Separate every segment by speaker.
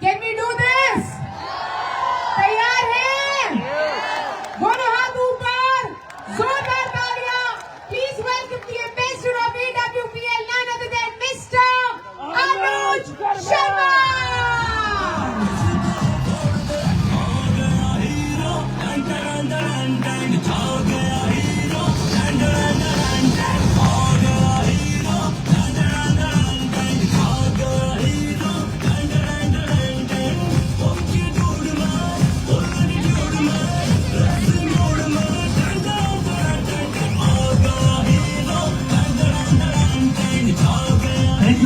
Speaker 1: Can we do this? तैयार हैं? दोनों हाथ ऊपर, जोरदार तालियां. Please welcome the ambassador of AWPL, none other than Mr. Anuj Sharma.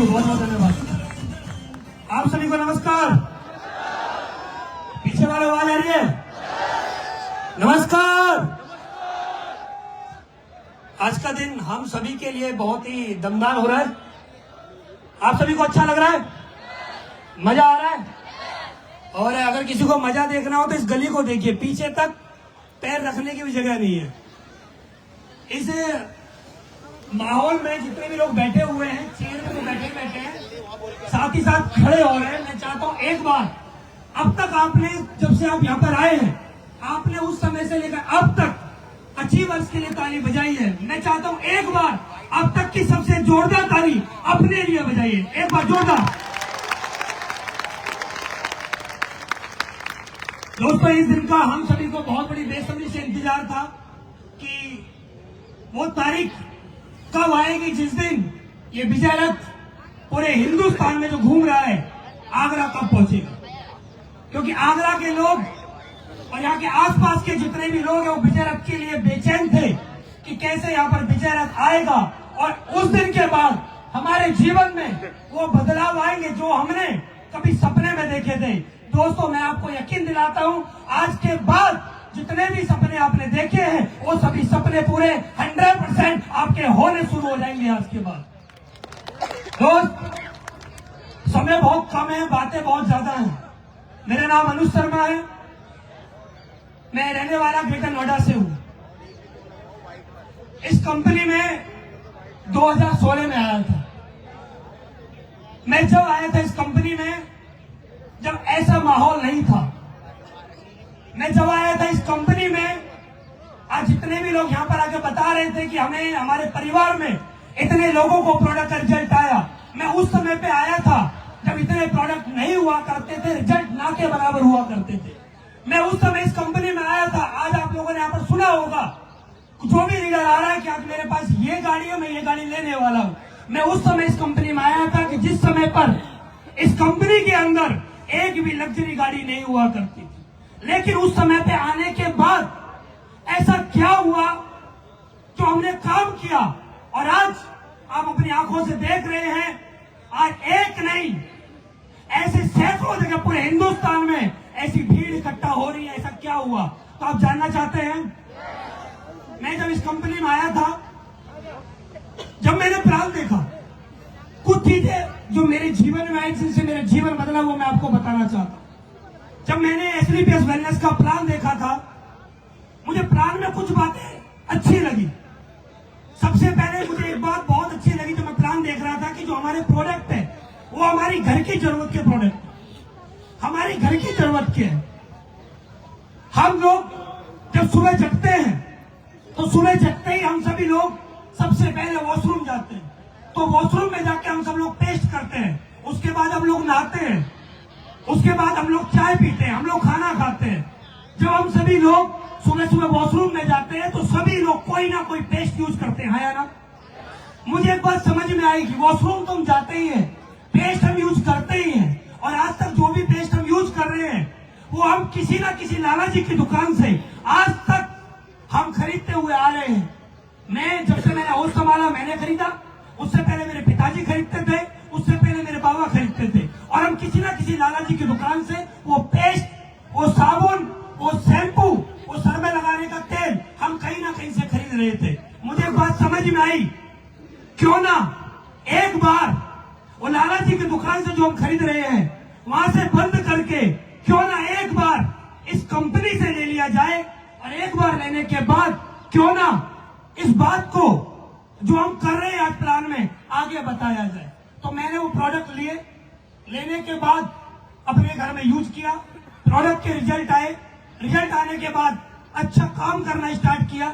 Speaker 2: बहुत बहुत धन्यवाद. आप सभी को नमस्कार. पीछे वाले आवाज आ रही है? नमस्कार. आज का दिन हम सभी के लिए बहुत ही दमदार हो रहा है. आप सभी को अच्छा लग रहा है? मजा आ रहा है? और अगर किसी को मजा देखना हो तो इस गली को देखिए, पीछे तक पैर रखने की भी जगह नहीं है. इस माहौल में जितने भी लोग बैठे हुए हैं, चेयर में तो बैठे हैं, साथ ही साथ खड़े हो रहे हैं. मैं चाहता हूं एक बार, अब तक आपने, जब से आप यहाँ पर आए हैं, आपने उस समय से लेकर अब तक अचीवर्स के लिए ताली बजाई है. मैं चाहता हूं एक बार अब तक की सबसे जोरदार ताली अपने लिए बजाइए. एक बार जोरदार. दोस्तों, इस दिन का हम सभी को बहुत बड़ी बेसब्री से इंतजार था कि वो तारीख कब आएगी जिस दिन ये विजय रथ पूरे हिंदुस्तान में जो घूम रहा है, आगरा कब पहुंचेगा. क्योंकि आगरा के लोग और यहाँ के आसपास के जितने भी लोग हैं वो विजय रथ के लिए बेचैन थे कि कैसे यहाँ पर विजय रथ आएगा और उस दिन के बाद हमारे जीवन में वो बदलाव आएंगे जो हमने कभी सपने में देखे थे. दोस्तों, मैं आपको यकीन दिलाता हूँ, आज के बाद जितने भी सपने आपने देखे हैं वो सभी सपने पूरे 100% आपके होने शुरू हो जाएंगे आज के बाद. दोस्त, समय बहुत कम है, बातें बहुत ज्यादा हैं. मेरा नाम अनुज शर्मा है. मैं रहने वाला ग्रेटर नोएडा से हूं. इस कंपनी में 2016 में आया था. मैं जब आया था इस कंपनी में, जब ऐसा माहौल नहीं था. मैं जब आया था इस कंपनी में, आज जितने भी लोग यहाँ पर आके बता रहे थे कि हमें, हमारे परिवार में इतने लोगों को प्रोडक्ट का रिजल्ट आया. मैं उस समय पे आया था जब इतने प्रोडक्ट नहीं हुआ करते थे, रिजल्ट ना के बराबर हुआ करते थे. मैं उस समय इस कंपनी में आया था. आज आप लोगों ने यहाँ पर सुना होगा, जो भी लीडर आ रहा है कि आज मेरे पास ये गाड़ी है, मैं ये गाड़ी लेने वाला हूँ. मैं उस समय इस कंपनी में आया था कि जिस समय पर इस कंपनी के अंदर एक भी लग्जरी गाड़ी नहीं हुआ करती थी. लेकिन उस समय पे आने के बाद ऐसा क्या हुआ जो हमने काम किया और आज आप अपनी आंखों से देख रहे हैं. आज एक नहीं, ऐसे सैकड़ों जगह पूरे हिंदुस्तान में ऐसी भीड़ इकट्ठा हो रही है. ऐसा क्या हुआ, तो आप जानना चाहते हैं? मैं जब इस कंपनी में आया था, जब मैंने प्लान देखा, कुछ चीजें जो मेरे जीवन में आई, जिनसे मेरा जीवन बदला, वो मैं आपको बताना चाहता हूं. जब मैंने SLPS वेलनेस का प्लान देखा था, मुझे प्लान में कुछ बातें अच्छी लगी. सबसे पहले मुझे एक बात बहुत अच्छी लगी जब मैं प्लान देख रहा था कि जो हमारे प्रोडक्ट है वो हमारी घर की जरूरत के प्रोडक्ट, हमारी घर की जरूरत के हैं. हम लोग जब सुबह जगते हैं तो सुबह जगते ही हम सभी लोग सबसे पहले वॉशरूम जाते हैं. तो वॉशरूम में जाके हम सब लोग पेस्ट करते हैं. उसके बाद हम लोग नहाते हैं. उसके बाद हम लोग चाय पीते हैं, हम लोग खाना खाते हैं. जब हम सभी लोग सुबह सुबह वॉशरूम में जाते हैं तो सभी लोग कोई ना कोई पेस्ट यूज करते हैं, या ना? मुझे एक बात समझ में आई कि वॉशरूम तो हम जाते ही हैं, पेस्ट हम यूज करते ही हैं. और आज तक जो भी पेस्ट हम यूज कर रहे हैं वो हम किसी ना किसी लाला जी की दुकान से आज तक हम खरीदते हुए आ रहे हैं. मैं जब से मैंने होश संभाला, मैंने खरीदा. उससे पहले मेरे पिताजी खरीदते थे, उससे पहले मेरे बाबा खरीदते थे. और हम किसी ना किसी लाला जी की दुकान से वो पेस्ट, वो साबुन, वो शैम्पू, वो सर में लगाने का तेल हम कहीं ना कहीं से खरीद रहे थे. मुझे एक बात समझ में आई, क्यों ना एक बार वो लाला जी की दुकान से जो हम खरीद रहे हैं वहां से बंद करके क्यों ना एक बार इस कंपनी से ले लिया जाए. और एक बार लेने के बाद क्यों ना इस बात को जो हम कर रहे हैं आज प्लान में आगे बताया जाए. तो मैंने वो प्रोडक्ट लिए. लेने के बाद अपने घर में यूज किया, प्रोडक्ट के रिजल्ट आए, रिजल्ट आने के बाद अच्छा काम करना स्टार्ट किया।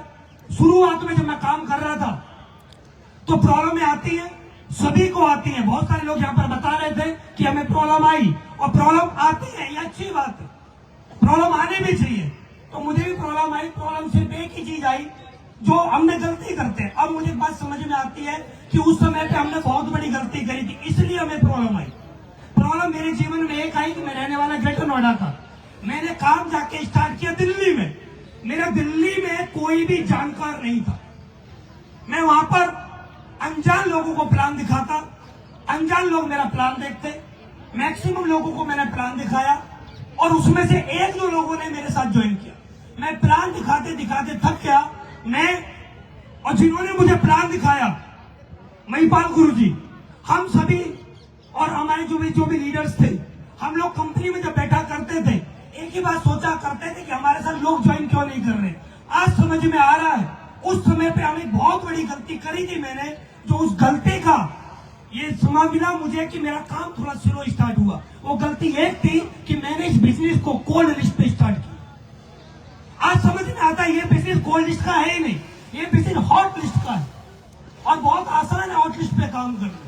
Speaker 2: शुरुआत में जब मैं काम कर रहा था तो प्रॉब्लम आती है, सभी को आती है। बहुत सारे लोग यहाँ पर बता रहे थे कि हमें प्रॉब्लम आई, और प्रॉब्लम आती है, ये अच्छी बात है, प्रॉब्लम आने भी चाहिए। तो मुझे भी प्रॉब्लम आई। प्रॉब्लम सिर्फ एक ही चीज आई, जो हमने गलती करते हैं। अब मुझे बात समझ में आती है कि उस समय पे हमने बहुत बड़ी गलती करी थी, इसलिए हमें प्रॉब्लम आई। प्रॉब्लम मेरे जीवन में एक आई कि मैं रहने वाला ग्रेटर नोएडा था। मैंने काम जाके स्टार्ट किया दिल्ली में। मेरा दिल्ली में कोई भी जानकार नहीं था। मैं वहां पर अनजान लोगों को प्लान दिखाता, अनजान लोग मेरा प्लान देखते। मैक्सिमम लोगों को मैंने प्लान दिखाया, और उसमें से एक दो लोगों ने मेरे साथ ज्वाइन किया। मैं प्लान दिखाते दिखाते थक गया। मैं और जिन्होंने मुझे प्लान दिखाया, महिपाल गुरुजी, हम सभी और हमारे जो भी लीडर्स थे, हम लोग कंपनी में जब बैठा करते थे, एक ही बात सोचा करते थे कि हमारे साथ लोग ज्वाइन क्यों नहीं कर रहे। आज समझ में आ रहा है, उस समय पे हमें बहुत बड़ी गलती करी थी मैंने, जो उस गलती का ये समय मिला मुझे कि मेरा काम थोड़ा स्लो स्टार्ट हुआ। वो गलती एक थी कि मैंने इस बिजनेस को कोल्ड लिस्ट पे स्टार्ट किया। आज समझ में आता है ये बिजनेस कोल्ड लिस्ट का है ही नहीं, ये बिजनेस हॉट लिस्ट का है, और बहुत आसान है हॉट लिस्ट पे काम करना।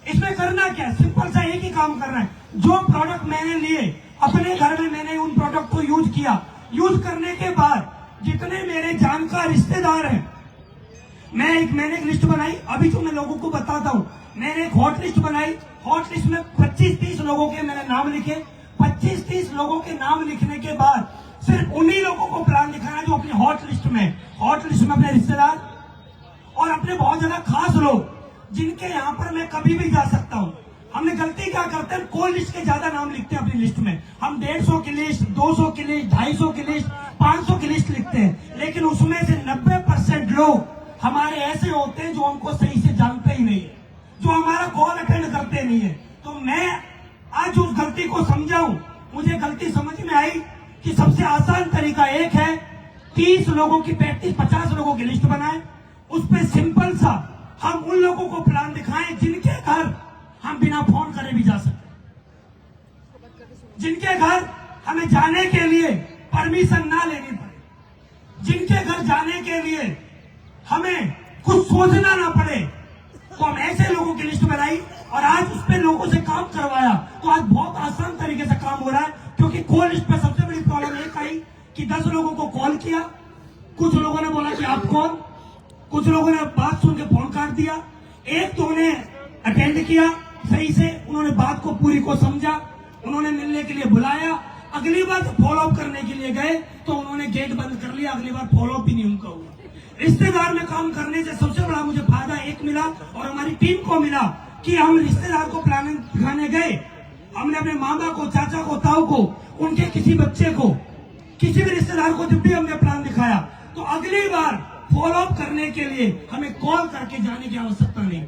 Speaker 2: इसमें करना क्या है, सिंपल सा एक ही काम करना है। जो प्रोडक्ट मैंने लिए अपने घर में, मैंने उन प्रोडक्ट को यूज किया। यूज करने के बाद जितने मेरे जानकार रिश्तेदार हैं, मैंने एक लिस्ट बनाई। अभी जो मैं लोगों को बताता हूँ, मैंने एक हॉट लिस्ट बनाई। हॉट लिस्ट में 25-30 लोगों के मैंने नाम लिखे। 25-30 लोगों के नाम लिखने के बाद सिर्फ उन्हीं लोगों को प्लान दिखाना जो अपनी हॉट लिस्ट में अपने रिश्तेदार और अपने बहुत ज्यादा खास लोग, जिनके यहाँ पर मैं कभी भी जा सकता हूँ। हमने गलती क्या करते हैं, कोल्ड लिस्ट के ज्यादा नाम लिखते हैं अपनी लिस्ट में। हम 150 की लिस्ट, 200 की लिस्ट, 250 की लिस्ट, 500 की लिस्ट लिखते हैं, लेकिन उसमें से 90% लोग हमारे ऐसे होते हैं जो हमको सही से जानते ही नहीं है, जो हमारा कॉल अटेंड करते नहीं है। तो मैं आज उस गलती को समझाऊं, मुझे गलती समझ में आई कि सबसे आसान तरीका एक है, 30 लोगों की 35-50 लोगों की लिस्ट बनाएं। उस पर सिंपल सा हम उन लोगों को प्लान दिखाएं जिनके घर हम बिना फोन करे भी जा सकते, जिनके घर हमें जाने के लिए परमिशन ना लेनी पड़े, जिनके घर जाने के लिए हमें कुछ सोचना ना पड़े। तो हम ऐसे लोगों की लिस्ट बनाई और आज उस पे लोगों से काम करवाया। तो आज बहुत आसान तरीके से काम हो रहा है, क्योंकि कॉल लिस्ट पे सबसे बड़ी प्रॉब्लम एक आई कि 10 लोगों को कॉल किया, कुछ लोगों ने बोला कि आप कौन, कुछ लोगों ने बात सुन के फोन काट दिया, एक तो ने अटेंड किया सही से, उन्होंने बात को पूरी को समझा, उन्होंने मिलने के लिए बुलाया। अगली बार फॉलो अप करने के लिए गए तो उन्होंने गेट बंद कर लिया, अगली बार फॉलो अप भी नहीं उनका हुआ। रिश्तेदार में काम करने से सबसे बड़ा मुझे फायदा एक मिला और हमारी टीम को मिला कि हम रिश्तेदार को प्लानिंग दिखाने गए। हमने अपने मामा को, चाचा को, ताऊ को, उनके किसी बच्चे को, किसी भी रिश्तेदार को जब भी हमने प्लान दिखाया तो अगली बार फॉलो अप करने के लिए हमें कॉल करके जाने की आवश्यकता नहीं।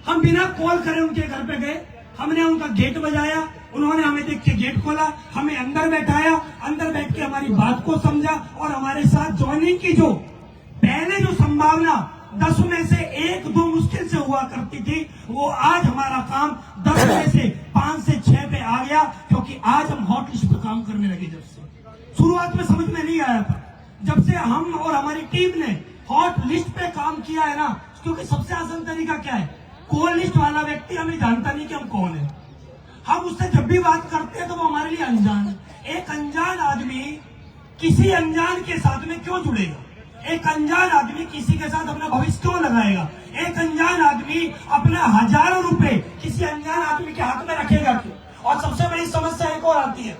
Speaker 2: हम बिना कॉल करे उनके घर पे गए, हमने उनका गेट बजाया, उन्होंने हमें देख के गेट खोला, हमें अंदर बैठाया, अंदर बैठ के हमारी बात को समझा और हमारे साथ ज्वाइनिंग की जो पहले जो संभावना 10 में से 1-2 मुश्किल से हुआ करती थी, वो आज हमारा काम 10 में से 5 से 6 पे आ गया, क्योंकि आज हम हॉट लिस्ट पे काम करने लगे। जब से शुरुआत में समझ में नहीं आया था, जब से हम और हमारी टीम ने हॉट लिस्ट पे काम किया है ना, क्योंकि सबसे आसान तरीका क्या है, कोल्ड लिस्ट वाला व्यक्ति हमें जानता नहीं कि हम कौन है। हम उससे जब भी बात करते हैं तो वो हमारे लिए अनजान है। एक अनजान आदमी किसी अनजान के साथ में क्यों जुड़ेगा? एक अनजान आदमी किसी के साथ अपना भविष्य क्यों लगाएगा? एक अनजान आदमी अपना हजारों रुपए किसी अनजान आदमी के हाथ में रखेगा क्यों? और सबसे बड़ी समस्या एक और आती है,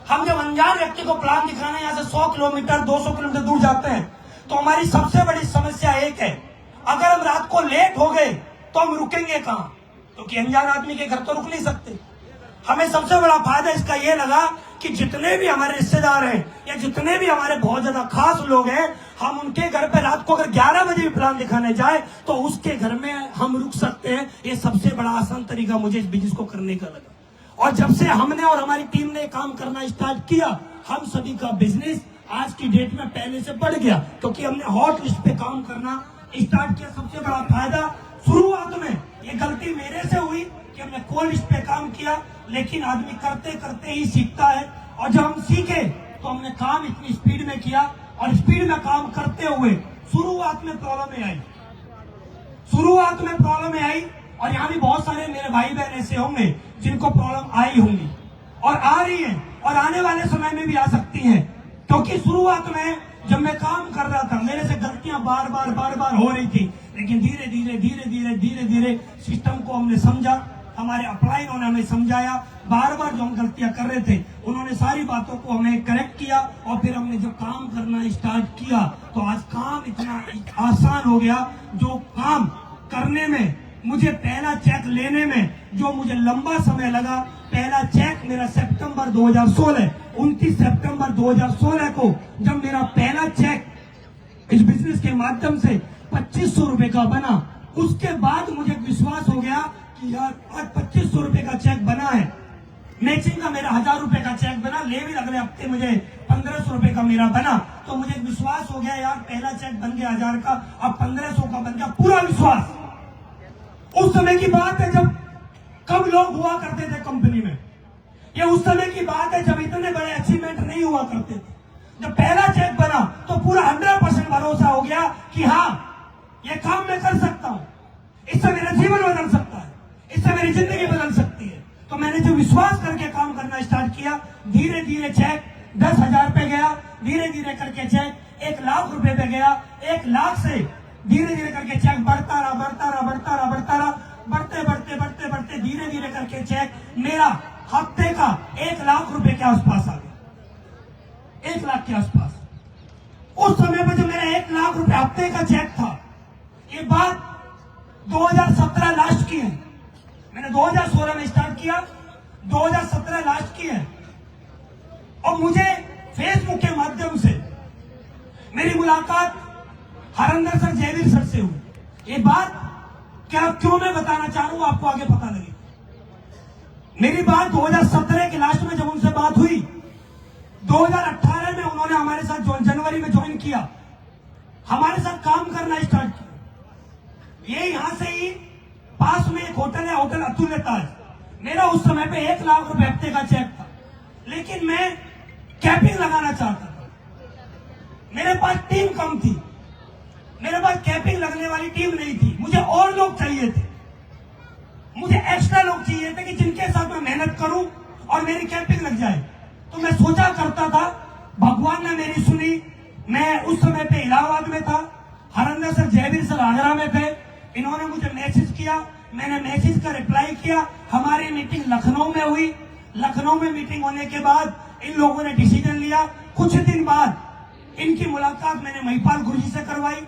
Speaker 2: हम जब अनजान व्यक्ति को प्लान दिखाने यहाँ से 100 किलोमीटर 200 किलोमीटर दूर जाते हैं तो हमारी सबसे बड़ी समस्या एक है, अगर हम रात को लेट हो गए तो हम रुकेंगे कहाँ? क्योंकि अनजान आदमी के घर तो रुक नहीं सकते। हमें सबसे बड़ा फायदा इसका ये लगा कि जितने भी हमारे रिश्तेदार हैं या जितने भी हमारे बहुत ज्यादा खास लोग हैं, हम उनके घर पे रात को अगर 11 बजे भी प्लान दिखाने जाए तो उसके घर में हम रुक सकते हैं। ये सबसे बड़ा आसान तरीका मुझे इस बिजनेस को करने का लगा। और जब से हमने और हमारी टीम ने काम करना स्टार्ट किया, हम सभी का बिजनेस आज की डेट में पहले से बढ़ गया, क्योंकि हमने हॉट लिस्ट पे काम करना स्टार्ट किया। सबसे बड़ा फायदा शुरुआत में ये गलती मेरे से हुई कि हमने कोल्ड लिस्ट पे काम किया, लेकिन आदमी करते करते ही सीखता है। और जब हम सीखे तो हमने काम इतनी स्पीड में किया, और स्पीड में काम करते हुए शुरुआत में प्रॉब्लम आई, और यहाँ भी बहुत सारे मेरे भाई बहन ऐसे होंगे जिनको प्रॉब्लम आई होंगी और आ रही है और आने वाले समय में भी आ सकती है। क्योंकि शुरुआत में जब मैं काम कर रहा था मेरे से गलतियां बार बार हो रही थी, लेकिन धीरे धीरे सिस्टम को हमने समझा, हमारे अपलाइन ने हमें समझाया, बार जो हम गलतियां कर रहे थे उन्होंने सारी बातों को हमें करेक्ट किया, और फिर हमने जब काम करना स्टार्ट किया तो आज काम इतना आसान हो गया। जो काम करने में मुझे पहला चेक लेने में जो मुझे लंबा समय लगा, पहला चेक मेरा सितंबर 2016, 29 सितंबर 2016 को जब मेरा पहला चेक इस बिजनेस के माध्यम से 2500 रुपए का बना, उसके बाद मुझे विश्वास हो गया कि यार आज 2500 रुपए का चेक बना है। मैचिंग का मेरा 1000 रुपए का चेक बना, लेविल अगले हफ्ते मुझे 1500 रुपए का मेरा बना, तो मुझे विश्वास हो गया यार पहला चेक बन गया 1000 का, अब 1500 का बन गया, पूरा विश्वास। उस समय की बात है जब कम लोग हुआ करते थे कंपनी में, ये उस समय की बात है जब इतने बड़े अचीवमेंट नहीं हुआ करते थे। जब पहला चेक बना तो पूरा 100% भरोसा हो गया कि हाँ ये काम मैं कर सकता हूं, इससे मेरा जीवन बदल सकता है, इससे मेरी जिंदगी बदल सकती है। तो मैंने जो विश्वास करके काम करना स्टार्ट किया, धीरे धीरे चेक 10,000 पे गया, धीरे धीरे करके चेक 1 लाख रुपए पे गया, 1 लाख से धीरे धीरे करके चेक बढ़ता रहा, बढ़ते धीरे धीरे करके चेक मेरा हफ्ते का 1 लाख रुपए के आसपास आ गया, 1 लाख के आसपास। उस समय पर जब मेरा 1 लाख रुपए हफ्ते का चेक था, ये बात 2017 लास्ट की है। मैंने 2016 में स्टार्ट किया, 2017 लास्ट की है। और मुझे फेसबुक के माध्यम से मेरी मुलाकात हरिंदर सर, जयवीर सर से हुई। ये बात क्या क्यों मैं बताना चाह रहा हूं आपको आगे पता लगे। मेरी बात 2017 के लास्ट में जब उनसे बात हुई, 2018 में उन्होंने हमारे साथ जनवरी में ज्वाइन किया, हमारे साथ काम करना स्टार्ट किया। ये यहां से ही पास में एक होटल है, होटल अतुल्य ताज। मेरा उस समय पे 1 लाख रुपए हफ्ते का चेक था, लेकिन मैं कैपिंग लगाना चाहता था। मेरे पास टीम कम थी, मेरे पास कैपिंग लगने वाली टीम नहीं थी, मुझे और लोग चाहिए थे, मुझे एक्स्ट्रा लोग चाहिए थे कि जिनके साथ मैं मेहनत करूं और मेरी कैपिंग लग जाए। तो मैं सोचा करता था, भगवान ने मेरी सुनी। मैं उस समय पे इलाहाबाद में था, हरिंदर सर, जयवीर सर आगरा में थे। इन्होंने मुझे मैसेज किया, मैंने मैसेज का रिप्लाई किया। हमारी मीटिंग लखनऊ में हुई। लखनऊ में मीटिंग होने के बाद इन लोगों ने डिसीजन लिया। कुछ दिन बाद इनकी मुलाकात मैंने महिपाल गुरुजी से करवाई।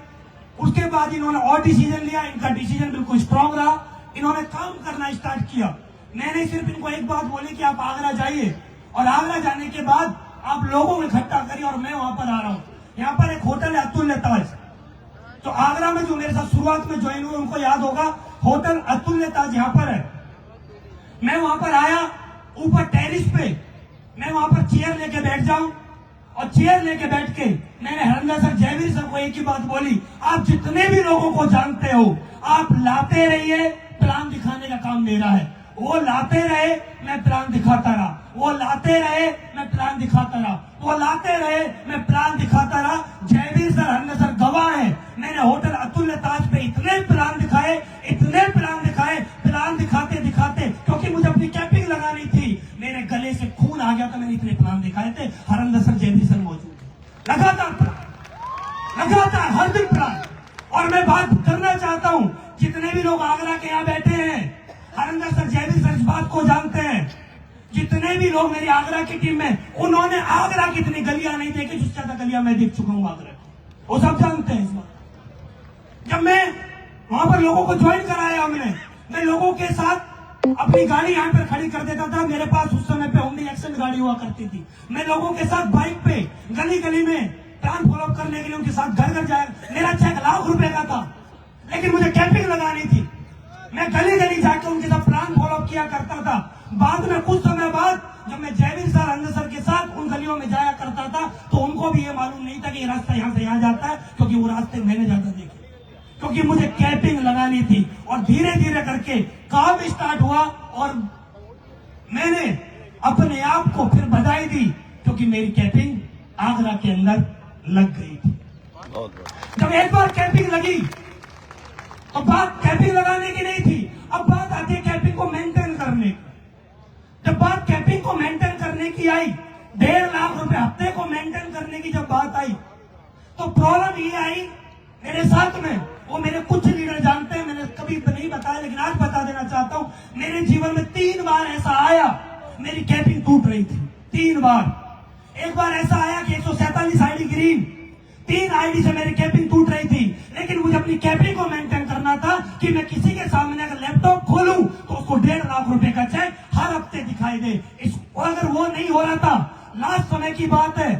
Speaker 2: उसके बाद इन्होंने और डिसीजन लिया, इनका डिसीजन बिल्कुल स्ट्रांग रहा। इन्होंने काम करना स्टार्ट किया। मैंने सिर्फ इनको एक बात बोली कि आप आगरा जाइए, और आगरा जाने के बाद आप लोगों को इकट्ठा करिए, और मैं वहां पर आ रहा हूं। यहाँ पर एक होटल है अतुल्य ताज, तो आगरा में जो मेरे साथ शुरुआत में ज्वाइन हुए उनको याद होगा, होटल अतुल्य ताज यहाँ पर है। मैं वहां पर आया, ऊपर टेरिस पे मैं वहां पर चेयर लेके बैठ जाऊं, और चेयर लेके बैठ के मैंने हरिंदर सर, जयवीर सर को एक ही बात बोली, आप जितने भी लोगों को जानते हो आप लाते रहिए, प्लान दिखाने का काम मेरा है। वो लाते रहे, मैं प्लान दिखाता रहा, वो लाते रहे, मैं प्लान दिखाता रहा, वो लाते रहे, मैं प्लान दिखाता रहा। जयवीर सर, हरिंदर सर गवाह है, मैंने होटल अतुल्य ताज पे इतने प्लान दिखाए, प्लान दिखाते दिखाते, क्योंकि मुझे अपनी कैपिंग लगानी थी, मेरे गले से खून आ गया था। मैंने इतने प्लान दिखाए थे, हरिंदर सर, जयवीर सर मौजूद थे, लगातार हर दिन प्लान। और मैं बात करना चाहता हूं, जितने भी लोग आगरा के यहाँ बैठे हैं, हरिंदर सर, जयवीर सर इस बात को जानते हैं। जितने भी लोग मेरी आगरा की टीम में, उन्होंने आगरा की इतनी गलियां नहीं देखी जिससे ज्यादा गलियां मैं देख चुका हूं आगरा की, वो सब जानते हैं इस बात। जब मैं वहां पर लोगों को ज्वाइन कराया, हमने मैं लोगों के साथ अपनी गाड़ी यहाँ पर खड़ी कर देता था। मेरे पास उस समय पे होंडी एक्सेंट गाड़ी हुआ करती थी। मैं लोगों के साथ बाइक पे गली गली में प्लान फॉलो करने के लिए उनके साथ घर घर जाए। मेरा चेक 1 लाख रुपए का था, लेकिन मुझे कैपिंग लगानी थी। मैं गली गली जाकर उनके साथ प्लान फॉलो किया करता था। बाद में कुछ समय बाद जब मैं जयवीर सर, हरिंदर सर के साथ उन गलियों में जाया करता था, तो उनको भी ये मालूम नहीं था कि ये रास्ता यहाँ से यहाँ जाता है, क्योंकि वो रास्ते मैंने ज्यादा देखे। क्योंकि मुझे कैपिंग लगानी थी। और धीरे धीरे करके काम स्टार्ट हुआ और मैंने अपने आप को फिर बधाई दी क्योंकि मेरी कैपिंग आगरा के अंदर लग गई थी। जब एक बार कैपिंग लगी तो बात कैपिंग लगाने की नहीं थी, अब बात आती है कैपिंग को मेंटेन करने की। जब बात कैपिंग को मेंटेन करने की आई, 1.5 लाख रुपए हफ्ते को मेंटेन करने की जब बात आई, तो प्रॉब्लम ये आई मेरे साथ में। वो मेरे कुछ लीडर जानते हैं, मैंने कभी नहीं बताया लेकिन आज बता देना चाहता हूं। मेरे जीवन में 3 बार ऐसा आया मेरी कैपिंग टूट रही थी, 3 बार। एक बार ऐसा आया कि 147 आईडी ग्रीन, 3 आईडी से मेरी कैपिंग टूट रही थी, लेकिन मुझे अपनी कैपिंग को मेंटेन करना था कि मैं किसी के सामने अगर लैपटॉप खोलूं तो उसको 1.5 लाख रुपए का चेक हर हफ्ते दिखाई दे। अगर वो नहीं हो रहा था, लास्ट समय की बात है,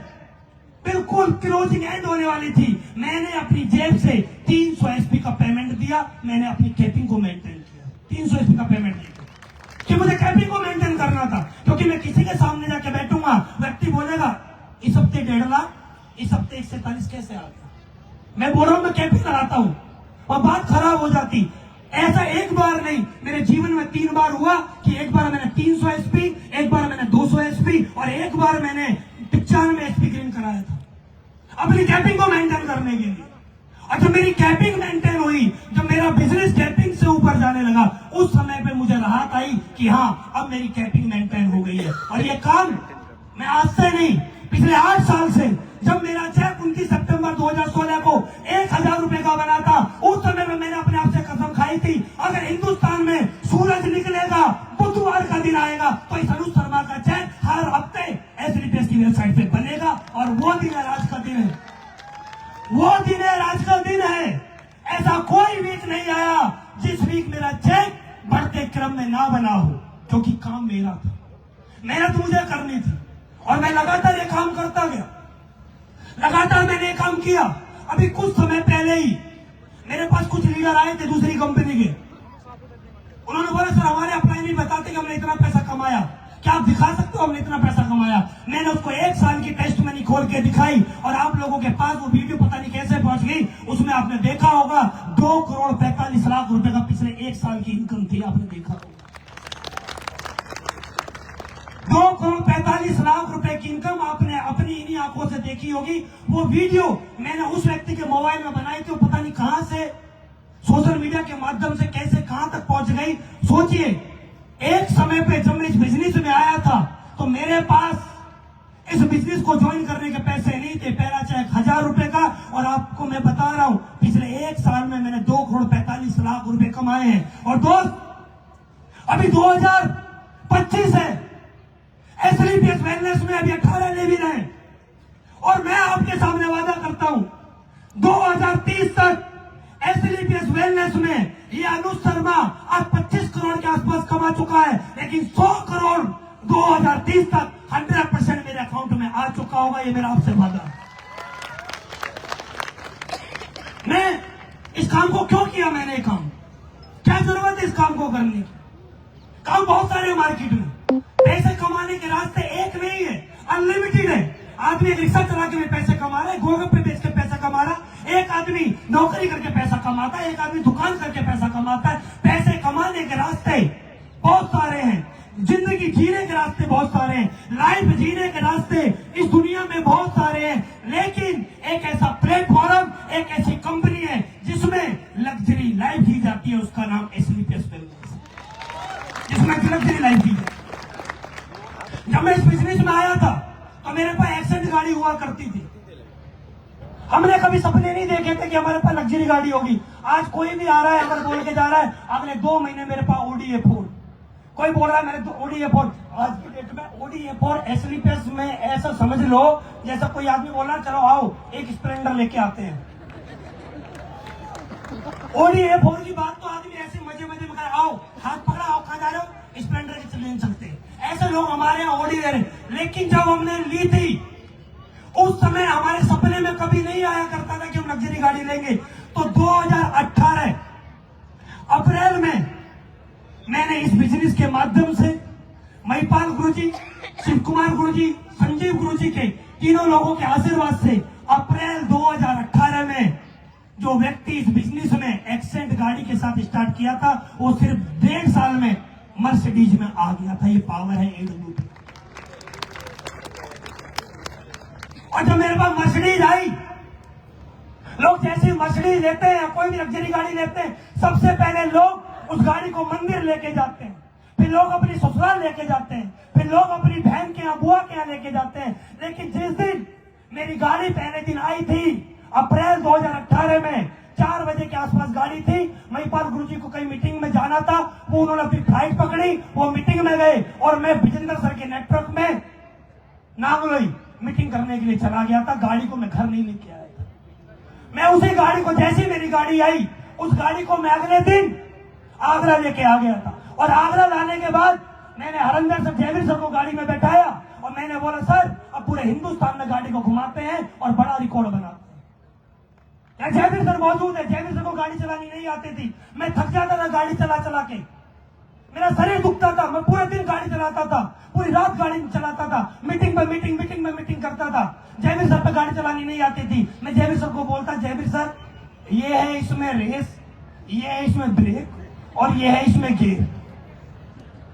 Speaker 2: बिल्कुल क्लोजिंग एंड होने वाली थी, मैंने अपनी जेब से 300 एसपी का पेमेंट दिया। मैंने अपनी कैपिंग को मेंटेन किया, 300 एसपी का पेमेंट दिया कि मुझे कैपिंग को मेंटेन करना था। क्योंकि मैं किसी के सामने जाके बैठूंगा, व्यक्ति बोलेगा इस हफ्ते 1.5 लाख, इस हफ्ते 147 कैसे आ गया। मैं बोल रहा हूं मैं कैपिंग लगाता हूं और बात खराब हो जाती। ऐसा एक बार नहीं, मेरे जीवन में 3 बार हुआ कि एक बार मैंने 300 एसपी, एक बार मैंने 200 एसपी और एक बार मैंने 95 एसपी ग्रीन कराया था अपनी कैपिंग को मेंटेन करने के लिए। और जब मेरी कैपिंग मेंटेन हुई, जब मेरा बिजनेस कैपिंग से ऊपर जाने लगा, उस समय पे मुझे राहत आई कि हाँ अब मेरी कैपिंग मेंटेन हो गई है। और ये काम मैं आज से नहीं, पिछले 8 साल से, जब मेरा चेक 29 सितंबर 2016 को 1000 रुपए का बना था, उस समय में मैंने अपने आप से कसम खाई थी अगर हिंदुस्तान में सूरज निकलेगा, बुधवार का दिन आएगा, तो इस अनुज शर्मा का चेक हर हफ्ते एसडीपीएस की वेबसाइट पे बनेगा। और वो दिन है आज का दिन है, वो दिन है आज का दिन है। ऐसा कोई वीक नहीं आया जिस वीक मेरा चेक बढ़ते क्रम में ना बना हो, क्योंकि काम मेरा था, मेहनत मुझे करनी थी और मैं लगातार ये काम करता गया, लगातार मैंने ये काम किया। अभी कुछ समय पहले ही मेरे पास कुछ लीडर आए थे दूसरी कंपनी के, उन्होंने बोला सर हमारे अप्लाई नहीं बताते कि हमने इतना पैसा कमाया, क्या आप दिखा सकते हो हमने इतना पैसा कमाया। मैंने उसको 1 साल की टेस्ट मनी खोल के दिखाई और आप लोगों के पास वो वीडियो पता नहीं कैसे पहुंच गई। उसमें आपने देखा होगा 2 करोड़ 45 लाख रुपए का पिछले 1 साल की इनकम थी, आपने देखा होगा 2 करोड़ 45 लाख रुपए की इनकम आपने अपनी इन्हीं आंखों से देखी होगी। वो वीडियो मैंने उस व्यक्ति के मोबाइल में बनाई थी, पता नहीं कहां से सोशल मीडिया के माध्यम से कैसे कहां तक पहुंच गई। सोचिए, एक समय पे जब मैं इस बिजनेस में आया था तो मेरे पास इस बिजनेस को ज्वाइन करने के पैसे नहीं थे, पहला चेक 1000 रुपए का। और आपको मैं बता रहा हूं पिछले 1 साल में मैंने 2 करोड़ 45 लाख रुपए कमाए हैं। और दोस्त अभी 2025 है, एसडीपीएस वेलनेस में अभी 18 लेविन है और मैं आपके सामने वादा करता हूं 2030 तक एसडीपीएस वेलनेस में ये अनुज शर्मा आज 25 करोड़ के आसपास कमा चुका है, लेकिन 100 करोड़ 2030 तक 100% मेरे अकाउंट में आ चुका होगा। ये मेरा आपसे वादा है। मैं इस काम को क्यों किया, मैंने काम क्या जरूरत है इस काम को करने की। काम बहुत सारे मार्केट में, पैसे कमाने के रास्ते एक नहीं है, अनलिमिटेड है। आदमी एक रिक्शा चला के भी पैसे कमा रहा है, गोलगप्पे बेच के पैसा कमा रहा है, एक आदमी नौकरी करके पैसा कमाता है, एक आदमी दुकान करके पैसा कमाता है। पैसे कमाने के रास्ते बहुत सारे हैं, जिंदगी जीने के रास्ते बहुत सारे हैं, लाइफ जीने के रास्ते इस दुनिया में बहुत सारे हैं, लेकिन एक ऐसा प्लेटफॉर्म, एक ऐसी कंपनी है जिसमें लग्जरी लाइफ जी जाती है, उसका नाम एसडीपीएस वेलनेस, जिसमें लग्जरी लाइफ जी जाती है। जब मैं इस बिजनेस में आया था तो मेरे पास एक्सेंट गाड़ी हुआ करती थी, हमने कभी सपने नहीं देखे थे कि हमारे पास लग्जरी गाड़ी होगी। आज कोई भी आ रहा है अगर बोल के जा रहा है अगले 2 महीने मेरे पास ऑडी A4, कोई बोल रहा है मेरे तो ऑडी A4। आज की डेट में ऑडी A4 एसडीपीएस में ऐसा समझ लो जैसा कोई आदमी बोल रहा है चलो आओ एक स्प्लेंडर लेके आते हैं। ऑडी A4 की बात तो आदमी ऐसे मजे मजे में आओ हाथ पकड़ा, आओ कहां जा रहे हो, स्प्लेंडर के ले सकते हैं, ऐसे लोग हमारे यहाँ ऑडी ले रहे। लेकिन जब हमने ली थी उस समय हमारे सपने में कभी नहीं आया करता था कि हम लग्जरी गाड़ी लेंगे। तो 2018 अप्रैल में मैंने इस बिजनेस के माध्यम से महिपाल गुरुजी, शिव कुमार गुरुजी, संजीव गुरुजी के तीनों लोगों के आशीर्वाद से अप्रैल 2018 में जो व्यक्ति इस बिजनेस में एक्सेंट गाड़ी के साथ स्टार्ट किया था, वो सिर्फ 1.5 साल में मर्सिडीज में आ गया था। ये पावर है AWP। और जब मेरे पास मर्सिडीज आई, लोग जैसे मर्सिडीज लेते हैं, कोई भी लग्जरी गाड़ी लेते हैं, सबसे पहले लोग उस गाड़ी को मंदिर लेके जाते हैं, फिर लोग अपनी ससुराल लेके जाते हैं, फिर लोग अपनी बहन के यहाँ, बुआ के यहाँ लेके जाते हैं। लेकिन जिस दिन मेरी गाड़ी पहले दिन आई थी, अप्रैल 2018 में 4 बजे के आसपास गाड़ी थी, महिपाल गुरुजी को कहीं मीटिंग में जाना था, वो उन्होंने अपनी फ्लाइट पकड़ी, वो मीटिंग में गए और मैं विजेंद्र सर के नेटवर्क में नागलोई मीटिंग करने के लिए चला गया था। गाड़ी को मैं घर नहीं लेके आया था। मैं उसी गाड़ी को, जैसी मेरी गाड़ी आई, उस गाड़ी को मैं अगले दिन आगरा लेके आ गया था। और आगरा लाने के बाद मैंने हरिंदर सर, जयवीर सर को गाड़ी में बैठाया और मैंने बोला, सर अब पूरे हिंदुस्तान में गाड़ी को घुमाते हैं और बड़ा रिकॉर्ड बनाते हैं। क्या जयवीर सर मौजूद है? जयवीर सर को गाड़ी चलानी नहीं आती थी। मैं थक जाता था गाड़ी चला चला के, मेरा शरीर दुखता था, मैं पूरे दिन गाड़ी चलाता था, पूरी रात गाड़ी चलाता था, मीटिंग में मीटिंग करता था। जयवीर सर पे गाड़ी चलानी नहीं आती थी। मैं जयवीर सर को बोलता, जयवीर सर ये है इसमें रेस, ये है इसमें ब्रेक और ये है इसमें गियर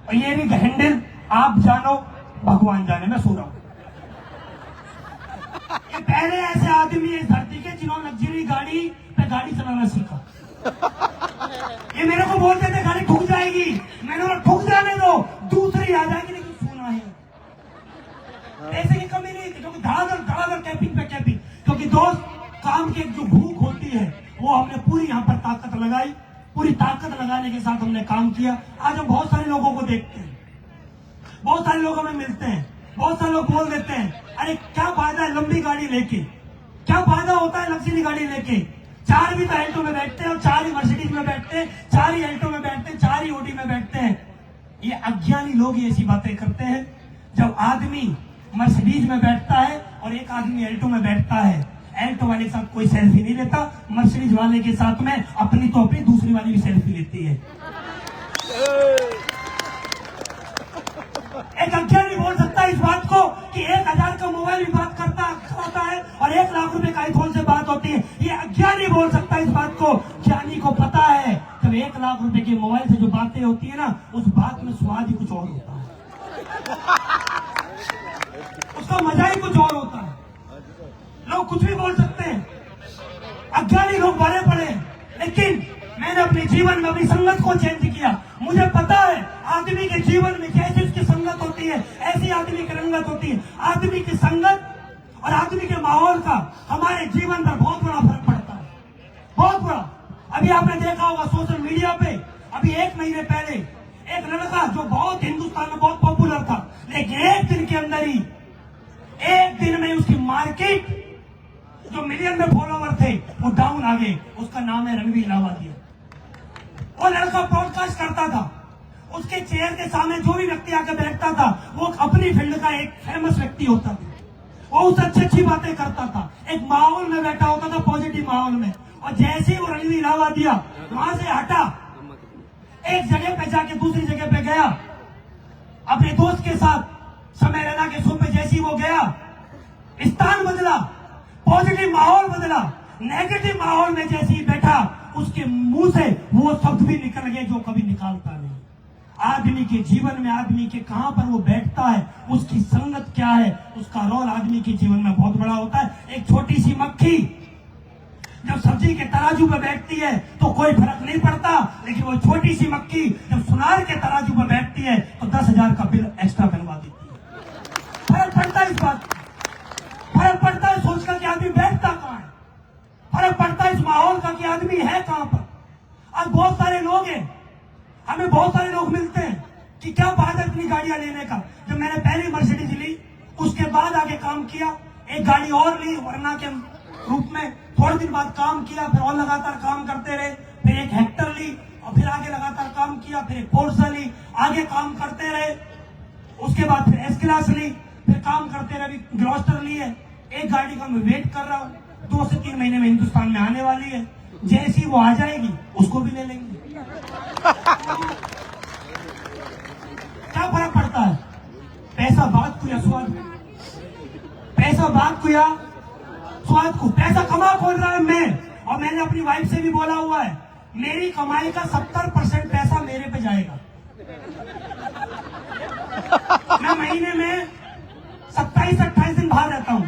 Speaker 2: और ये भी हैंडल, आप जानो भगवान जाने, मैं सो रहा हूं। ये पहले ऐसे आदमी इस धरती के जिन्होंने लग्जरी गाड़ी पे गाड़ी चलाना सीखा। ये मेरे को बोलते थे गाड़ी ठुक जाएगी, मैंने बोला ठुक जाने दो, दूसरी आ जाएगी, लेकिन सोना है। पैसे की कमी नहीं थी, क्योंकि धड़ाधड़ कैपिंग पे कैपिंग, क्योंकि दोस्त काम की जो भूख होती है वो हमने पूरी यहाँ पर ताकत लगाई, पूरी ताकत लगाने के साथ हमने काम किया। आज हम बहुत सारे लोगों को देखते हैं, बहुत सारे लोग हमें मिलते हैं, बहुत सारे लोग बोल देते हैं, अरे क्या फायदा है लंबी गाड़ी लेके, क्या फायदा होता है लग्जरी गाड़ी लेके। 4 भी तो एल्टो में बैठते हैं और 4 ही मर्सिडीज में बैठते हैं, 4 ही एल्टो में बैठते हैं, 4 ही ओडी में बैठते हैं। ये अज्ञानी लोग ही ऐसी बातें करते हैं। जब आदमी मर्सिडीज में बैठता है और एक आदमी एल्टो में बैठता है, एल्टो वाले के साथ कोई सेल्फी नहीं लेता, मर्सिडीज वाले के साथ में अपनी तो अपनी, दूसरी वाली भी सेल्फी लेती है। एक अज्ञानी बोल सकता है इस बात को कि 1000 का मोबाइल भी बात करता है और 1 लाख रुपए का आईफोन से बात होती है। ये अज्ञानी बोल सकता है इस बात को। ज्ञानी को पता है जब 1 लाख रुपए के मोबाइल से जो बातें होती है ना, उस बात में स्वाद ही कुछ और होता है, उसका मजा ही कुछ और होता है। लोग कुछ भी बोल सकते हैं, अज्ञानी लोग भरे पड़े, लेकिन मैंने अपने जीवन में अपनी संगत को चेंज किया। मुझे पता है आदमी के जीवन में जैसी उसकी संगत होती है, ऐसी आदमी की रंगत होती है। आदमी की संगत और आदमी के माहौल का हमारे जीवन पर बहुत बड़ा फर्क पड़ता है, बहुत बड़ा। अभी आपने देखा होगा सोशल मीडिया पे, अभी 1 महीने पहले एक लड़का जो बहुत हिंदुस्तान में बहुत पॉपुलर था, लेकिन 1 दिन के अंदर ही, 1 दिन में उसकी मार्केट जो मिलियन में फॉलोवर थे वो डाउन आ गए। उसका नाम है रणवीर लावादिया। वो लड़का पॉडकास्ट करता था, उसके चेयर के सामने जो भी व्यक्ति आकर बैठता था वो अपनी फील्ड का एक फेमस व्यक्ति होता था, वो उससे अच्छी बातें करता था, एक माहौल में बैठा होता था, पॉजिटिव माहौल में। और जैसे ही वो रणवीर लावादिया वहां से हटा, एक जगह पे जाके दूसरी जगह पे गया, अपने दोस्त के साथ समय रैना के शो पे जैसे ही वो गया, स्थान बदला, पॉजिटिव माहौल बदला। नेगेटिव माहौल में जैसे ही बैठा, उसके मुंह से वो शब्द भी निकल गए जो कभी निकालता नहीं। आदमी के जीवन में, आदमी के कहां पर वो बैठता है, उसकी संगत क्या है, उसका रोल आदमी के जीवन में बहुत बड़ा होता है। एक छोटी सी मक्खी जब सब्जी के तराजू पर बैठती है तो कोई फर्क नहीं पड़ता, लेकिन वो छोटी सी मक्खी जब सुनार के तराजू पर बैठती है तो 10,000 का बिल एक्स्ट्रा बनवा देती है। फर्क पड़ता है इस बात, फर्क पड़ता है सोचकर कि आदमी बैठता कहां है, फर्क पड़ता है इस माहौल का कि आदमी है कहां पर। आज बहुत सारे लोग हैं, हमें बहुत सारे लोग मिलते हैं कि क्या फायदा इतनी गाड़ियां लेने का। जब मैंने पहली मर्सिडीज ली, उसके बाद आगे काम किया, एक गाड़ी और ली वरना के रूप में, थोड़े दिन बाद काम किया, फिर और लगातार काम करते रहे, फिर एक हेक्टर ली और फिर आगे लगातार काम किया, फिर एक पोर्सा ली, आगे काम करते रहे। उसके बाद फिर एस क्लास ली, फिर काम करते रहे, ग्लॉस्टर ली है। एक गाड़ी का मैं वेट कर रहा हूँ, 2 से 3 महीने में हिंदुस्तान में आने वाली है, जैसी वो आ जाएगी उसको भी ले लेंगे। क्या फर्क पड़ता है? पैसा बात को या स्वाद को, पैसा बात को या स्वाद को। पैसा कमा कौन रहा है? मैं। और मैंने अपनी वाइफ से भी बोला हुआ है, मेरी कमाई का 70% पैसा मेरे पे जाएगा। मैं महीने में 27-28 दिन बाहर रहता हूं।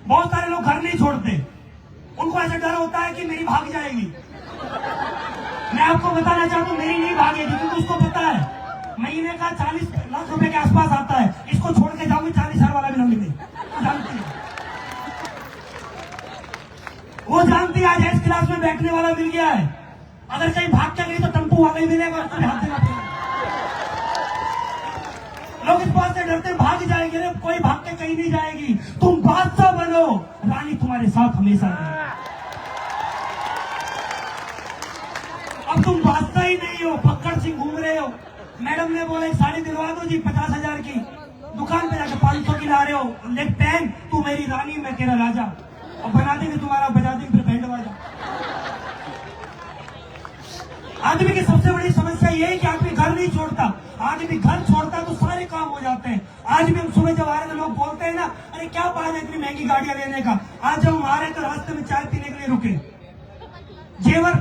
Speaker 2: बहुत सारे लोग घर नहीं छोड़ते, उनको ऐसा डर होता है कि मेरी भाग जाएगी। मैं आपको बताना चाहता हूं, मेरी नहीं भागेगी, क्योंकि उसको पता है महीने का 40 लाख रुपए के आसपास आता है। इसको छोड़ के जाऊंगी 40,000 वाला भी ना मिले। जानती है, वो जानती है आज इस क्लास में बैठने वाला मिल गया है, अगर कहीं भाग के गई तो टेम्पू वाला ही मिलेगा, उसको भी हाथ देना पड़ेगा। लोग इस बात से डरते भाग जाएंगे, रे कोई भाग के कहीं नहीं जाएगी। तुम बादशाह बनो, रानी तुम्हारे साथ हमेशा रहेगी। अब तुम बादशाह ही नहीं हो, फक्कड़ सिंह घूम रहे हो। मैडम ने बोला एक साड़ी दिलवा दो जी 50,000 की, दुकान पे जाके 500 की ला रहे हो। लेग पहन, तू मेरी रानी मैं तेरा राजा, और बना देंगे तुम्हारा, बजा देंगे फिर बैंड बाजा। आदमी की सबसे बड़ी समस्या ये है कि आदमी घर नहीं छोड़ता। आदमी घर छोड़ता है तो सारे काम हो जाते हैं। आज भी हम सुबह जब आ रहे थे, लोग बोलते हैं ना, अरे क्या बात है इतनी महंगी गाड़ियां लेने का। आज जब हम आ रहे तो रास्ते में चाय पीने के लिए रुके, जेवर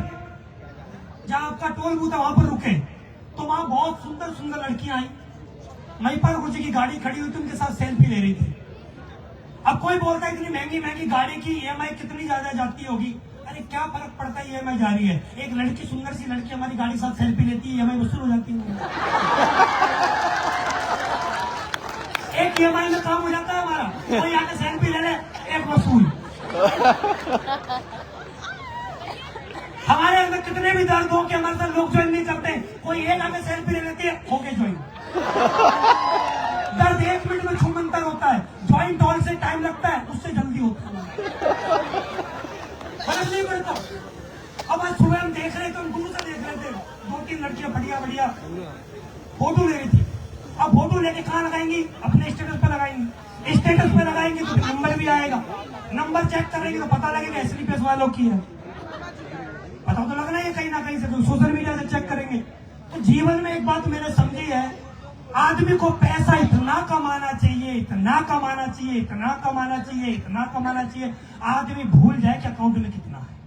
Speaker 2: जहां आपका टोल बूथ है वहां पर रुके, तो वहां बहुत सुंदर सुंदर लड़कियां आई, महिपाल गुरु जी की गाड़ी खड़ी हुई थी, उनके साथ सेल्फी ले रही थी। अब कोई बोलता है इतनी महंगी महंगी गाड़ी की EMI कितनी ज्यादा जाती होगी। अरे क्या फर्क पड़ता है, EMI जा रही है। एक लड़की, सुंदर सी लड़की हमारी गाड़ी साथ सेल्फी लेती है, EMI वसूल हो जाती है। एक EMI में काम हो जाता है हमारा, कोई आके सेल्फी ले ले, एक वसूल। हमारे अंदर कितने भी दर्द हो कि हमारे साथ लोग ज्वाइन नहीं करते, कोई एक आके सेल्फी ले लेती है, होके ज्वाइन। दर्द 1 मिनट में छूमंतर होता है, ज्वाइंट हॉल से टाइम लगता है, उससे जल्दी होता है। फर्क नहीं पड़ता। अब आज सुबह हम देख रहे थे, हम दूर से देख रहे थे, 2-3 लड़कियां बढ़िया बढ़िया फोटो ले रही थी। अब फोटो लेके कहाँ लगाएंगी, अपने स्टेटस पे लगाएंगी। स्टेटस पे लगाएंगे तो नंबर भी आएगा, नंबर चेक करेंगे तो पता लगेगा SLPS वालों की है। पता तो लगना है कहीं ना कहीं से, तो सोशल मीडिया से चेक करेंगे। तो जीवन में एक बात मैंने समझी है, आदमी को पैसा इतना कमाना चाहिए, इतना कमाना चाहिए, इतना कमाना चाहिए, इतना कमाना चाहिए, आदमी भूल जाए कि अकाउंट में कितना है।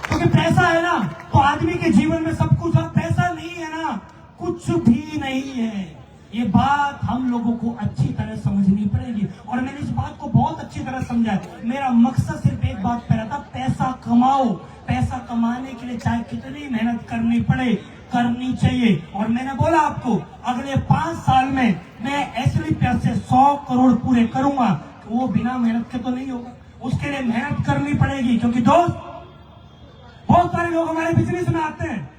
Speaker 2: क्योंकि पैसा है ना तो आदमी के जीवन में सब कुछ है, पैसा नहीं है ना कुछ भी नहीं है। ये बात हम लोगों को अच्छी तरह समझनी पड़ेगी, और मैंने इस बात को बहुत अच्छी तरह समझा है। मेरा मकसद सिर्फ एक बात पे रहता, पैसा कमाओ। पैसा कमाने के लिए चाहे कितनी मेहनत करनी पड़े, करनी चाहिए। और मैंने बोला आपको, अगले 5 साल में मैं SLPS से 100 करोड़ पूरे करूंगा। वो बिना मेहनत के तो नहीं होगा, उसके लिए मेहनत करनी पड़ेगी। क्योंकि दोस्त, बहुत सारे लोग हमारे बिजनेस में आते हैं।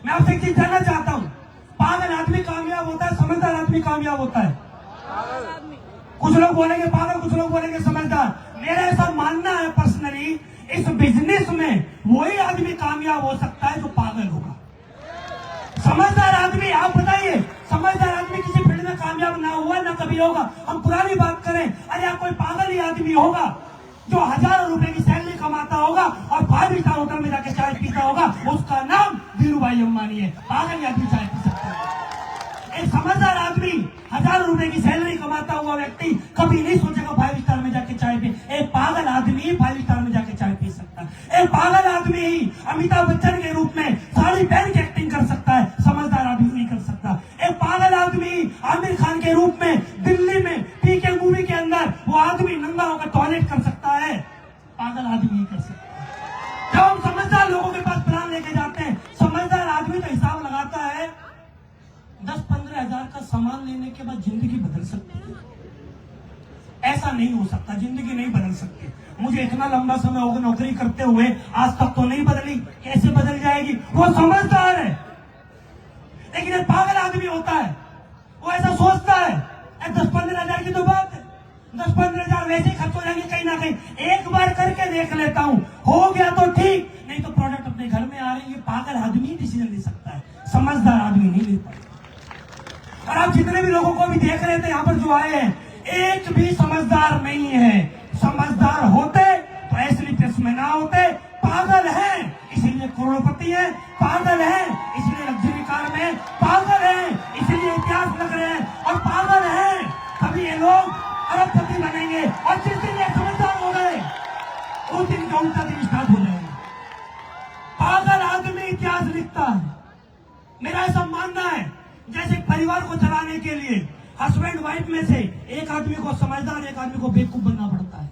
Speaker 2: मैं आपसे एक चीज जानना चाहता हूं, पागल आदमी कामयाब होता है, समझदार आदमी कामयाब होता है। कुछ लोग बोलेंगे पागल, कुछ लोग बोलेंगे समझदार। मेरा ऐसा मानना है पर्सनली, इस बिजनेस में वही आदमी कामयाब हो सकता है जो पागल होगा। समझदार आदमी, आप बताइए, समझदार आदमी किसी फील्ड में कामयाब ना हुआ ना कभी होगा। हम पुरानी बात करें, अरे आप कोई पागल ही आदमी होगा जो हजारों रुपए की सैलरी कमाता होगा और 5 स्टार होटल में जाके चाय पीता होगा, उसका नाम धीरू भाई अंबानी है। पागल आदमी चाय पी सकता है। एक समझदार आदमी, हजारों रुपए की सैलरी कमाता हुआ व्यक्ति कभी नहीं सोचेगा 5 स्टार में जाके चाय पी। एक पागल आदमी 5 स्टार में जाके चाय पी सकता है। एक पागल आदमी ही अमिताभ बच्चन के रूप में साड़ी पहन के एक्टिंग कर सकता है, समझदार आदमी नहीं कर सकता। एक पागल आदमी आमिर खान के रूप में दिल्ली में PK मूवी के अंदर वो आदमी नंगा होकर टॉयलेट कर सकता है, पागल आदमी नहीं कर सकता। जब हम समझदार लोगों के पास प्लान लेके जाते हैं, समझदार आदमी तो हिसाब लगाता है 10-15 हजार का सामान लेने के बाद जिंदगी बदल सकती है। ऐसा नहीं हो सकता, जिंदगी नहीं बदल सकती। मुझे इतना लंबा समय होगा नौकरी करते हुए, आज तक तो नहीं बदली, कैसे बदल जाएगी? वो समझदार है। लेकिन एक पागल आदमी होता है, वो ऐसा सोचता है 10-15 हजार की तो बात है, 10-15 हजार वैसे खर्च हो जाएंगे कहीं ना कहीं, एक बार करके देख लेता हूं, हो गया तो ठीक, नहीं तो प्रोडक्ट अपने घर में आ रही है। पागल आदमी डिसीजन ले सकता है, समझदार आदमी नहीं ले पाता। और आप जितने भी लोगों को भी देख रहे थे यहाँ पर जो आए हैं, एक भी समझदार नहीं है। समझदार होते तो SLPS में ना होते। पागल है इसीलिए करोड़पति है, पागल है इसलिए लग्जरी कार में, पागल है इसलिए इतिहास लग रहे हैं, और पागल है तभी ये लोग अरबपति बनेंगे। और जिस दिन ये समझदार हो गए, जैसे परिवार को चलाने के लिए हस्बैंड वाइफ में से एक आदमी को समझदार, एक आदमी को बेवकूफ बनना पड़ता है।